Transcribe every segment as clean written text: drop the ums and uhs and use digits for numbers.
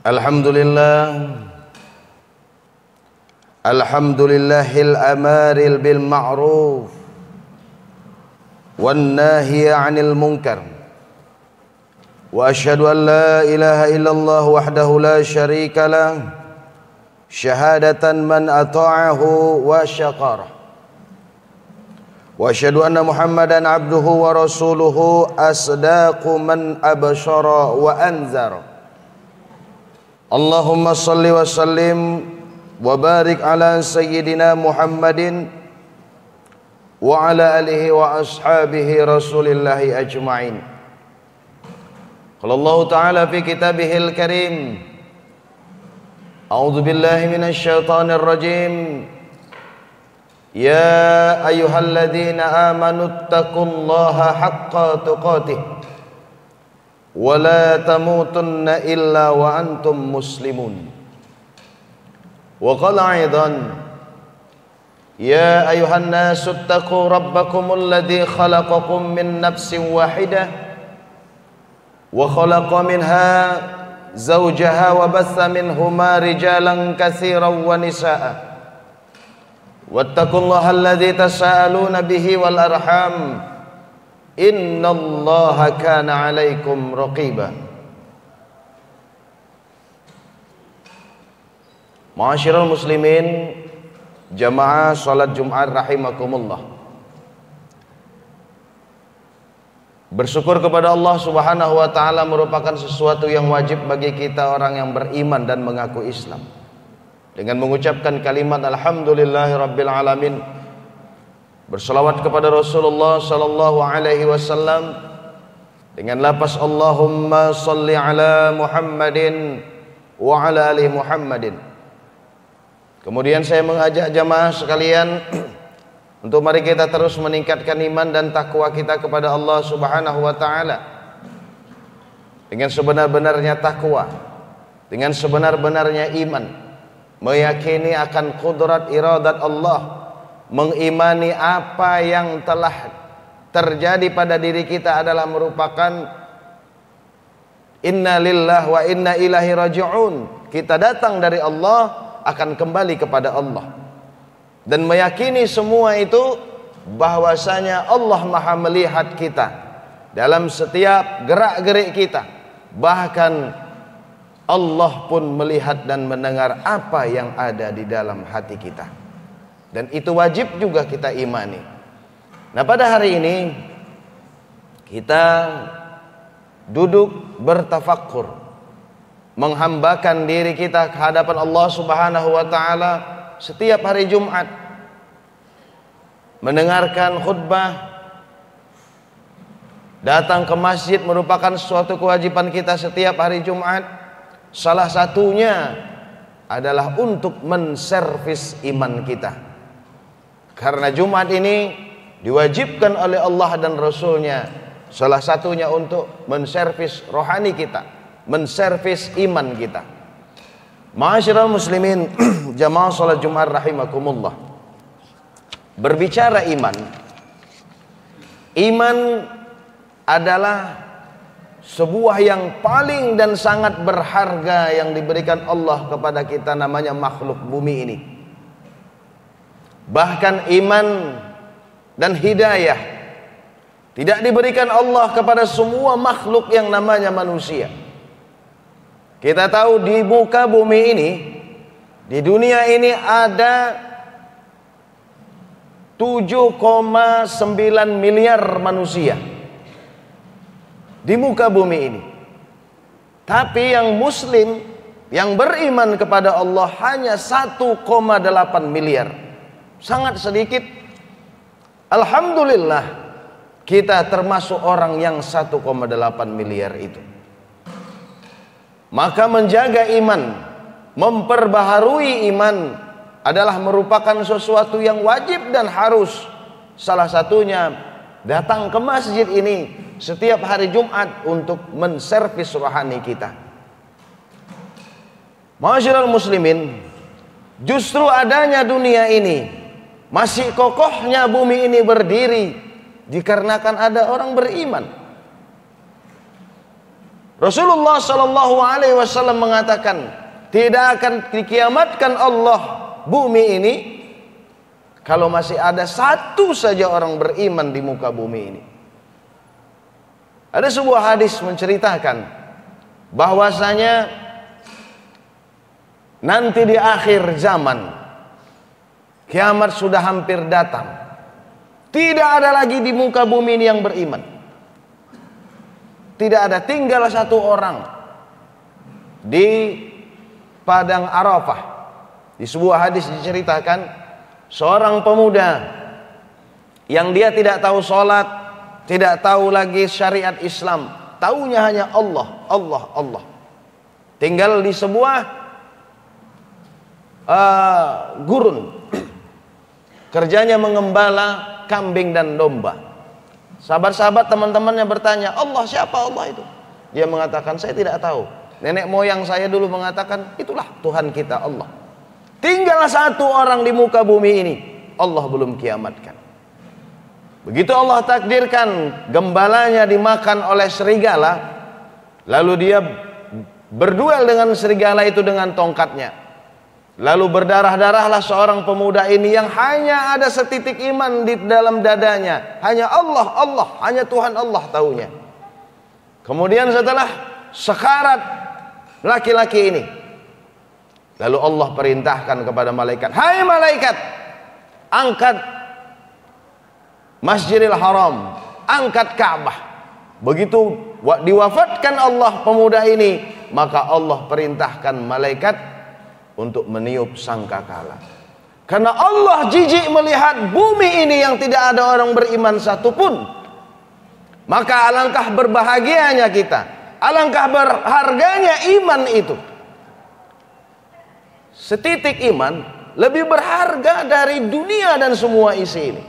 Alhamdulillah, alhamdulillahil amaril bil ma'ruf wan nahiya 'anil munkar, wa asyhadu an la ilaha illallah wahdahu la syarika lah, syahadatan man ata'ahu wa syakara, wa asyhadu anna Muhammadan abduhu wa rasuluhu asdaqu man absyara wa anzara. Allahumma salli wa sallim wa barik ala sayyidina Muhammadin wa ala alihi wa ashabihi rasulillahi ajma'in. Qala Allah ta'ala fi kitabihil karim, a'udzu billahi minasy syaithanir rajim. Ya ayyuhalladzina amanu taqullaha haqqa tuqatih wa la tamutunna illa wa antum muslimun. Wa qala aidan, ya ayuhan nasu attaqu rabbakumul ladzi khalaqakum min nafsin wahidah wa khalaqa minha zawjaha wa batha minhuma rijalan katsiran wa nisaa'a wattaqullaha alladzi tasaaluna bihi wal arham innallaha kana 'alaikum raqiba. Ma'asyiral muslimin, jamaah salat Jumat rahimakumullah. Bersyukur kepada Allah Subhanahu wa taala merupakan sesuatu yang wajib bagi kita orang yang beriman dan mengaku Islam. Dengan mengucapkan kalimat alhamdulillahirabbil alamin, berselawat kepada Rasulullah sallallahu alaihi wasallam dengan lafaz Allahumma shalli ala Muhammadin wa ala ali Muhammadin. Kemudian saya mengajak jamaah sekalian untuk mari kita terus meningkatkan iman dan takwa kita kepada Allah Subhanahu wa taala dengan sebenar-benarnya takwa, dengan sebenar-benarnya iman, meyakini akan kudrat iradat Allah, mengimani apa yang telah terjadi pada diri kita adalah merupakan inna lillahi wa inna ilaihi raji'un. Kita datang dari Allah, akan kembali kepada Allah, dan meyakini semua itu bahwasanya Allah Maha melihat kita dalam setiap gerak-gerik kita, bahkan Allah pun melihat dan mendengar apa yang ada di dalam hati kita, dan itu wajib juga kita imani. Nah, pada hari ini kita duduk bertafakkur, menghambakan diri kita ke hadapan Allah Subhanahu wa taala setiap hari Jumat, mendengarkan khutbah, datang ke masjid merupakan suatu kewajiban kita setiap hari Jumat. Salah satunya adalah untuk menservis iman kita, karena Jumat ini diwajibkan oleh Allah dan Rasulnya, salah satunya untuk menservis rohani kita, menservis iman kita. Ma'asyiral muslimin, jamaah salat Jumat rahimakumullah. Berbicara iman, iman adalah sebuah yang paling dan sangat berharga yang diberikan Allah kepada kita, namanya makhluk bumi ini. Bahkan iman dan hidayah tidak diberikan Allah kepada semua makhluk yang namanya manusia. Kita tahu di muka bumi ini, di dunia ini ada 7,9 miliar manusia di muka bumi ini. Tapi yang muslim, yang beriman kepada Allah hanya 1,8 miliar. Sangat sedikit. Alhamdulillah, kita termasuk orang yang 1,8 miliar itu. Maka menjaga iman, memperbaharui iman adalah merupakan sesuatu yang wajib dan harus. Salah satunya datang ke masjid ini setiap hari Jumat untuk menservis rohani kita. Ma'asyiral muslimin, justru adanya dunia ini, masih kokohnya bumi ini berdiri dikarenakan ada orang beriman. Rasulullah Shallallahu Alaihi Wasallam mengatakan, tidak akan dikiamatkan Allah bumi ini kalau masih ada satu saja orang beriman di muka bumi ini. Ada sebuah hadis menceritakan bahwasanya nanti di akhir zaman kiamat sudah hampir datang. Tidak ada lagi di muka bumi ini yang beriman. Tidak ada, tinggal satu orang di padang Arafah. Di sebuah hadis diceritakan seorang pemuda yang dia tidak tahu sholat, tidak tahu lagi syariat Islam, taunya hanya Allah, Allah, Allah. Tinggal di sebuah gurun, kerjanya mengembala kambing dan domba. Sahabat-sahabat teman-temannya bertanya, Allah siapa Allah itu? Dia mengatakan, saya tidak tahu. Nenek moyang saya dulu mengatakan, itulah Tuhan kita Allah. Tinggal satu orang di muka bumi ini, Allah belum kiamatkan. Begitu Allah takdirkan gembalanya dimakan oleh serigala, lalu dia berduel dengan serigala itu dengan tongkatnya. Lalu berdarah-darahlah seorang pemuda ini yang hanya ada setitik iman di dalam dadanya. Hanya Allah, Allah, hanya Tuhan Allah taunya. Kemudian setelah sekarat laki-laki ini, lalu Allah perintahkan kepada malaikat, hai malaikat, angkat Masjidil Haram, angkat Ka'bah. Begitu diwafatkan Allah pemuda ini, maka Allah perintahkan malaikat untuk meniup sangkakala. Karena Allah jijik melihat bumi ini yang tidak ada orang beriman satupun. Maka alangkah berbahagianya kita, alangkah berharganya iman itu. Setitik iman lebih berharga dari dunia dan semua isi ini.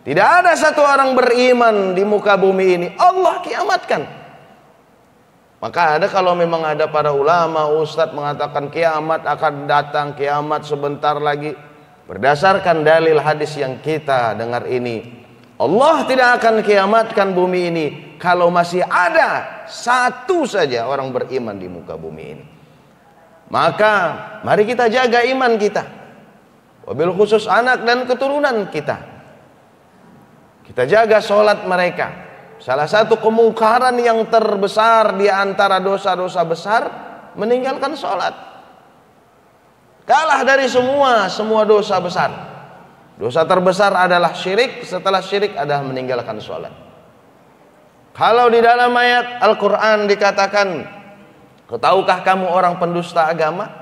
Tidak ada satu orang beriman di muka bumi ini Allah kiamatkan. Maka ada, kalau memang ada para ulama, ustadz mengatakan kiamat akan datang, kiamat sebentar lagi, berdasarkan dalil hadis yang kita dengar ini, Allah tidak akan kiamatkan bumi ini kalau masih ada satu saja orang beriman di muka bumi ini. Maka mari kita jaga iman kita, wabil khusus anak dan keturunan kita. Kita jaga sholat mereka. Salah satu kemungkaran yang terbesar di antara dosa-dosa besar, meninggalkan sholat. Kalah dari semua dosa besar. Dosa terbesar adalah syirik, setelah syirik adalah meninggalkan sholat. Kalau di dalam ayat Al-Quran dikatakan, tahukah kamu orang pendusta agama?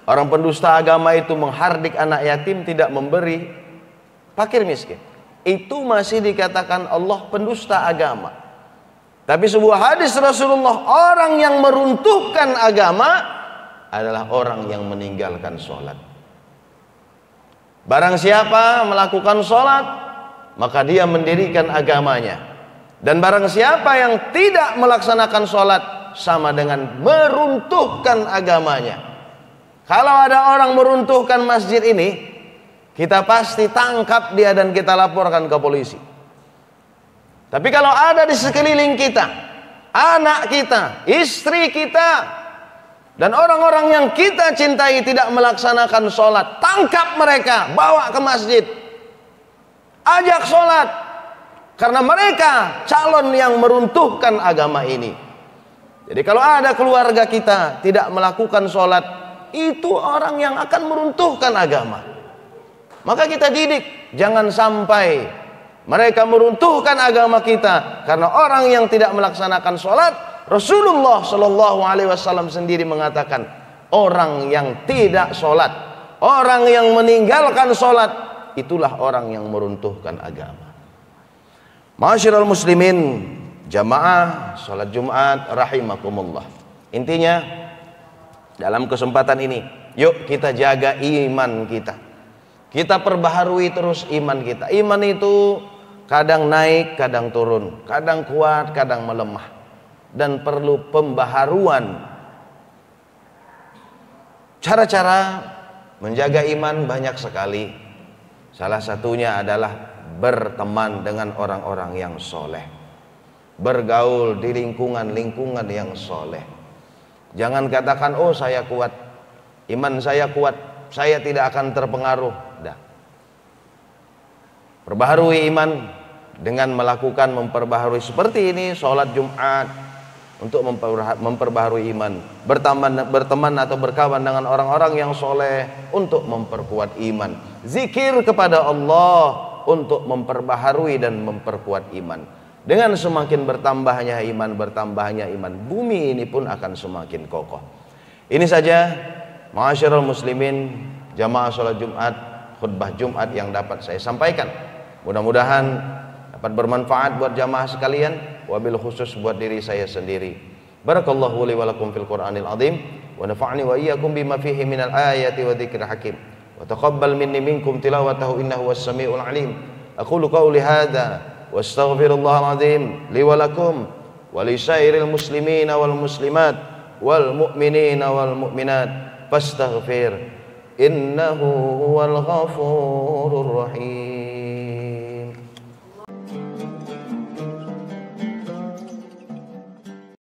Orang pendusta agama itu menghardik anak yatim, tidak memberi fakir miskin. Itu masih dikatakan Allah pendusta agama. Tapi sebuah hadis Rasulullah, orang yang meruntuhkan agama adalah orang yang meninggalkan sholat. Barang siapa melakukan sholat, maka dia mendirikan agamanya. Dan barang siapa yang tidak melaksanakan sholat, sama dengan meruntuhkan agamanya. Kalau ada orang meruntuhkan masjid ini, kita pasti tangkap dia dan kita laporkan ke polisi. Tapi kalau ada di sekeliling kita, anak kita, istri kita, dan orang-orang yang kita cintai tidak melaksanakan sholat, tangkap mereka, bawa ke masjid, ajak sholat. Karena mereka calon yang meruntuhkan agama ini. Jadi kalau ada keluarga kita tidak melakukan sholat, itu orang yang akan meruntuhkan agama. Maka kita didik, jangan sampai mereka meruntuhkan agama kita. Karena orang yang tidak melaksanakan sholat, Rasulullah Shallallahu Alaihi Wasallam sendiri mengatakan, orang yang tidak sholat, orang yang meninggalkan sholat, itulah orang yang meruntuhkan agama. Ma'asyiral muslimin, jamaah sholat Jumat rahimakumullah. Intinya dalam kesempatan ini, yuk kita jaga iman kita. Kita perbaharui terus iman kita. Iman itu kadang naik, kadang turun, kadang kuat, kadang melemah, dan perlu pembaharuan. Cara-cara menjaga iman banyak sekali. Salah satunya adalah berteman dengan orang-orang yang soleh. bergaul di lingkungan-lingkungan yang soleh. Jangan katakan, oh saya kuat, iman saya kuat, saya tidak akan terpengaruh. Dah. Perbaharui iman dengan memperbaharui seperti ini, sholat Jumat untuk memperbaharui iman, berteman atau berkawan dengan orang-orang yang soleh untuk memperkuat iman, zikir kepada Allah untuk memperbaharui dan memperkuat iman. Dengan semakin bertambahnya iman, bumi ini pun akan semakin kokoh. Ini saja ma'asyiral muslimin, jamaah sholat Jumat, khutbah Jumat yang dapat saya sampaikan. Mudah-mudahan dapat bermanfaat buat jamaah sekalian, wabil khusus buat diri saya sendiri. Barakallahu li wa lakum fil Qur'anil azim, wa nafa'ni wa iyyakum bima fihi minal ayati wa dzikril hakim. Wa taqabbal minni minkum tilawatahu innahu was-sami'ul alim. Aqulu qawli hadza wa astaghfirullahal azim li wa lakum wa li sairil muslimina wal muslimat wal mu'minina wal mu'minat fastaghfir innahu huwal ghafurur rahim.